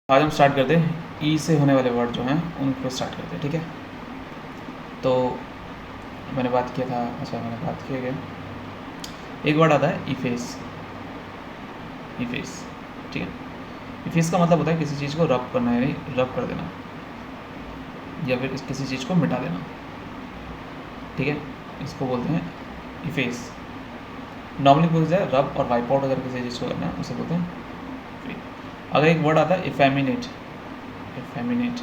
आज हम स्टार्ट करते हैं ई से होने वाले वर्ड जो हैं उनको स्टार्ट करते हैं। ठीक है, तो मैंने बात किया था, मैंने बात किया गया एक वर्ड आता है इफेस। इफेस, ठीक है। इफेस का मतलब होता है किसी चीज़ को रब करना, यानी रब कर देना या फिर किसी चीज़ को मिटा देना। ठीक है, इसको बोलते हैं इफेस। नॉर्मली बोला जाए रब और वाइप आउट अगर किसी चीज़ को करना है उसे बोलते हैं। अगर एक वर्ड आता है इफेमिनेट। इफेमिनेट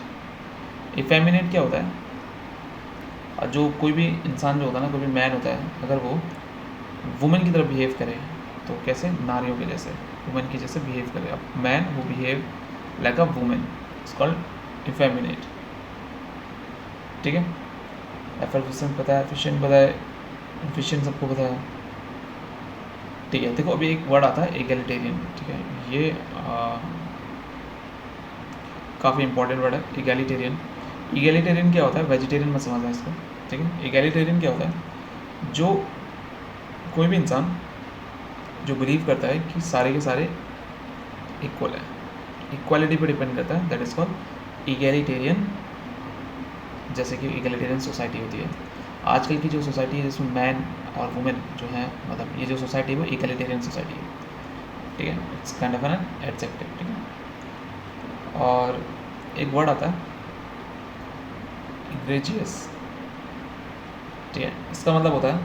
इफेमिनेट क्या होता है? जो कोई भी इंसान जो होता है ना, कोई भी मैन होता है, अगर वो वुमेन की तरफ बिहेव करे तो कैसे, नारियों के जैसे, वुमेन की जैसे बिहेव करे। अब man who behave like a women it's called effeminate. ठीक है, एफिशिएंट पता है, एफिशिएंट पता है, एफिशिएंट सबको पता है। ठीक है, देखो अभी एक वर्ड आता है एगैलिटेरियन। ठीक है, ये काफ़ी इंपॉर्टेंट वर्ड है एगैलिटेरियन। एगैलिटेरियन क्या होता है? वेजिटेरियन में समझना इसको। ठीक है, एगैलिटेरियन क्या होता है? जो कोई भी इंसान जो बिलीव करता है कि सारे के सारे इक्वल है, इक्वालिटी पर डिपेंड करता है, दैट इज़ कॉल्ड एगैलिटेरियन। जैसे कि एगैलिटेरियन सोसाइटी होती है आजकल की जो सोसाइटी है, जिसमें मैन और वुमेन जो है, मतलब ये जो सोसाइटी है वो एगैलिटेरियन सोसाइटी है। ठीक है, it's kind of an adjective. ठीक है, और एक वर्ड आता है इग्रेजियस। ठीक है, इसका मतलब होता है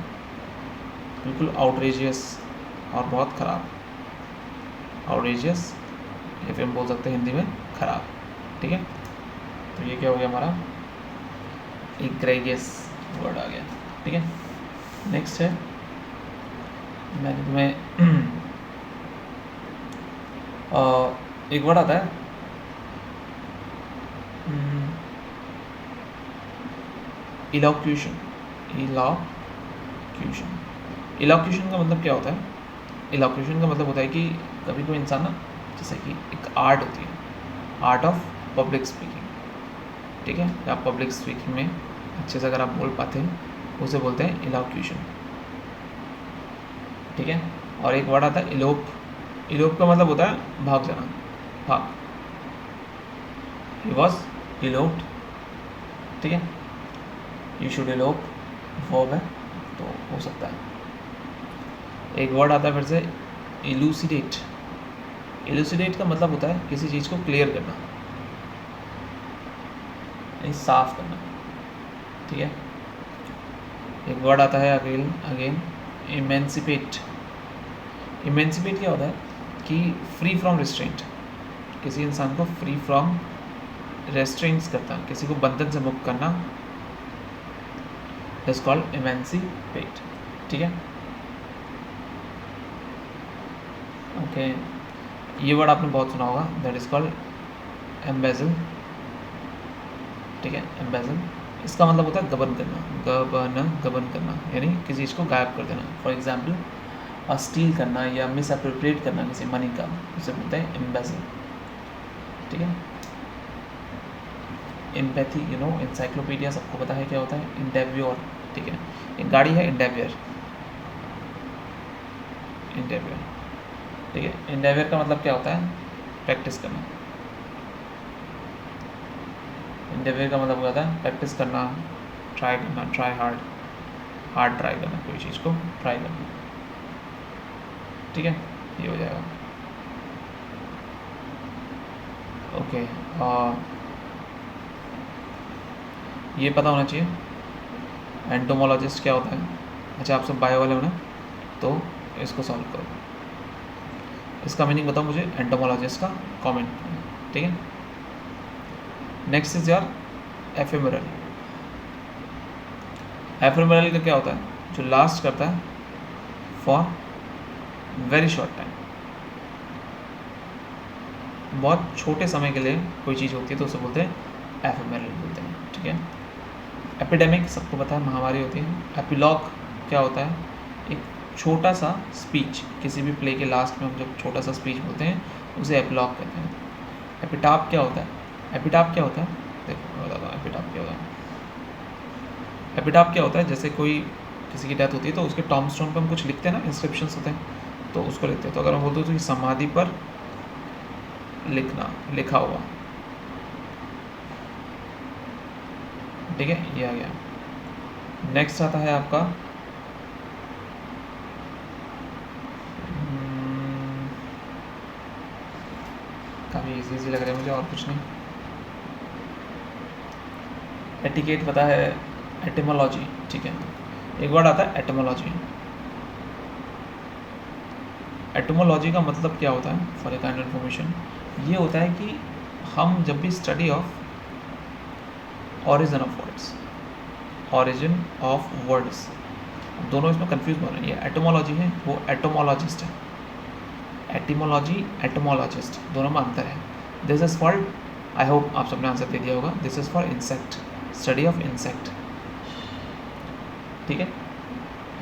बिल्कुल आउटरेजियस और बहुत ख़राब। आउटरेजियस या फिर हम बोल सकते हैं हिंदी में ख़राब। ठीक है, तो ये क्या हो गया हमारा इग्रेजियस वर्ड आ गया। ठीक है, नेक्स्ट है, मैंने तुम्हें एक वर्ड आता है इलॉक्यूशन। इलॉक्यूशन इलॉक्यूशन का मतलब क्या होता है? इलॉक्यूशन का मतलब होता है कि कभी कोई इंसान ना, जैसे कि एक आर्ट होती है, आर्ट ऑफ पब्लिक स्पीकिंग। ठीक है, आप पब्लिक स्पीकिंग में अच्छे से अगर आप बोल पाते हैं उसे बोलते हैं इलॉक्यूशन। ठीक है, और एक वर्ड आता है इलोप। इलोप का मतलब होता है भाग जाना, भाग। He was eloped. ठीक है, यू शुड इलोप वर्ब है तो हो सकता है। एक वर्ड आता है फिर से इलूसिडेट। इलूसिडेट का मतलब होता है किसी चीज़ को क्लियर करना, यानी साफ करना। ठीक है, एक वर्ड आता है अगेन इमेंसिपेट। इमेंसिपेट क्या होता है कि फ्री फ्रॉम रिस्ट्रेंट, किसी इंसान को फ्री फ्रॉम रेस्ट्रेंट्स करता, किसी को बंधन से मुक्त करना, इज कॉल्ड इमेंसिपेट। ठीक है, ओके। ये वर्ड आपने बहुत सुना होगा, दैट इज कॉल्ड एम्बेजल। ठीक है, एम्बेजल इसका मतलब होता है गबन करना, गबन करना, यानी किसी चीज़ को गायब कर देना। फॉर एग्जाम्पल स्टील करना या मिस अप्रोप्रिएट करना किसी मनी का, उसे बोलते हैं एम्बेजल। ठीक है, एम्पैथी, यू नो, इंसाइक्लोपीडिया सबको पता है क्या होता है, इंडेवियर। ठीक है, एक गाड़ी है इंडेवियर। इंडेवियर, ठीक है, इंडेवियर का मतलब क्या होता है? प्रैक्टिस करना। इंडेवियर का मतलब होता है प्रैक्टिस करना, ट्राई करना, ट्राई हार्ड ट्राई करना, कोई चीज़ को ट्राई करना। ठीक है, ये हो जाएगा। ओके, ये पता होना चाहिए एंटोमोलॉजिस्ट क्या होता है। अच्छा, आप सब बायो वाले हो ना, तो इसको सॉल्व करो। इसका मीनिंग बताओ मुझे एंटोमोलॉजिस्ट का, कमेंट। ठीक है, नेक्स्ट इज यार एफेमरल। एफेमरल का क्या होता है? जो लास्ट करता है फॉर वेरी शॉर्ट टाइम, बहुत छोटे समय के लिए कोई चीज़ होती है तो उसे बोलते हैं एफेमरल बोलते हैं। ठीक है, एपिडेमिक सबको पता है, महामारी होती है। एपिलॉग क्या होता है? एक छोटा सा स्पीच, किसी भी प्ले के लास्ट में हम जब छोटा सा स्पीच बोलते हैं उसे एपिलॉग कहते हैं। एपिटाप क्या होता है? एपिटाप क्या होता है? देखो मैं बताता हूँ एपिटाप क्या होता है। एपिटाप क्या होता है? जैसे कोई किसी की डेथ होती है तो उसके टॉम्बस्टोन पर हम कुछ लिखते हैं ना, इंस्क्रिप्शंस होते हैं, तो उसको लिखते हैं। तो अगर मैं बोलता हूँ तो समाधि पर लिखना, लिखा हुआ, ठीक है, ये आ गया। नेक्स्ट आता है आपका काफ़ी इजी लग रहा है मुझे, और कुछ नहीं। एटिकेट पता है, एटिमोलॉजी, ठीक है। एक वर्ड आता है एटिमोलॉजी। एटिमोलॉजी का मतलब क्या होता है, फॉर ए काइंड इन्फॉर्मेशन, ये होता है कि हम जब भी study of origin of words, origin of words, दोनों इसमें कंफ्यूज हो रहे हैं। ये एटोमोलॉजी है, वो एटोमोलॉजिस्ट है। एटिमोलॉजी, एटोमोलॉजिस्ट, दोनों में अंतर है। This is for, I hope आप सबने आंसर दे दिया होगा, this is for insect, study of insect, ठीक है,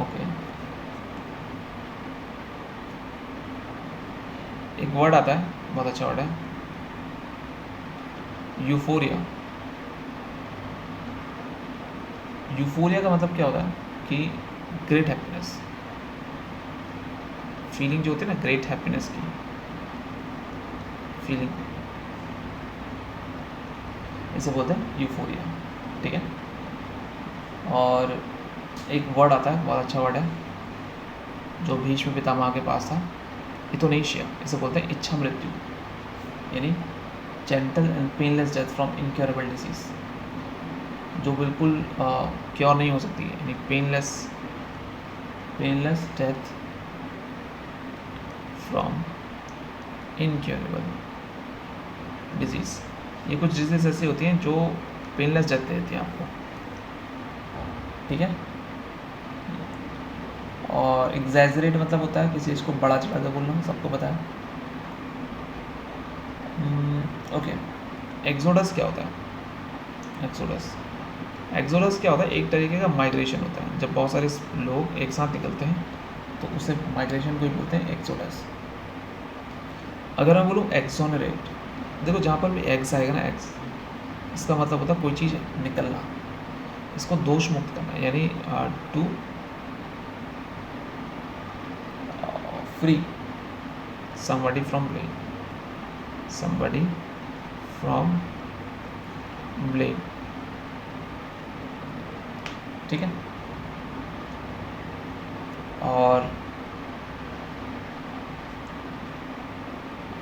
ओके। एक वर्ड आता है, बहुत अच्छा वर्ड है, यूफोरिया। यूफोरिया का मतलब क्या होता है कि ग्रेट हैप्पीनेस, फीलिंग जो होती है ना, ग्रेट हैप्पीनेस की फीलिंग, इसे बोलते हैं यूफोरिया, ठीक है। और एक वर्ड आता है, बहुत अच्छा वर्ड है, जो भीष्म पितामह के पास था, इथोनेशिया, इसे बोलते हैं इच्छा मृत्यु, यानी gentle and painless death from incurable disease, जो बिल्कुल क्योर नहीं हो सकती है, यानी painless death from incurable disease. ये कुछ डिजीज़ ऐसी होती हैं जो पेनलेस डेथ देती हैं आपको, ठीक है। और एग्जैजरेट मतलब होता है किसी चीज़ को बड़ा चढ़ा कर बोलना, सबको पता है। ओके, एक्सोडस क्या होता है? एक्सोडस क्या होता है? एक तरीके का माइग्रेशन होता है, जब बहुत सारे लोग एक साथ निकलते हैं तो उसे माइग्रेशन को ही बोलते हैं एक्सोडस। अगर मैं बोलूँ एक्सोनरेट, देखो जहाँ पर भी एक्स आएगा ना, एक्स, इसका मतलब होता है कोई चीज़ निकलना, इसको दोष मुक्त करना, यानी to free somebody from blame, ठीक है। और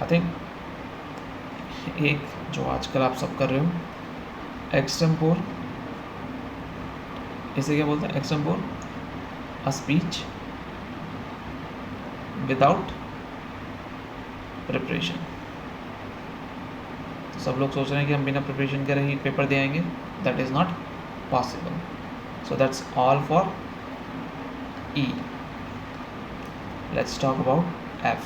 आई थिंक एक जो आजकल आप सब कर रहे हो, एक्सटेम्पोर, इसे क्या बोलते हैं? Extempore, a speech without preparation. तो सब लोग सोच रहे हैं कि हम बिना प्रिपरेशन के ही पेपर दे आएंगे, that is not possible. So that's all for E. Let's talk about F.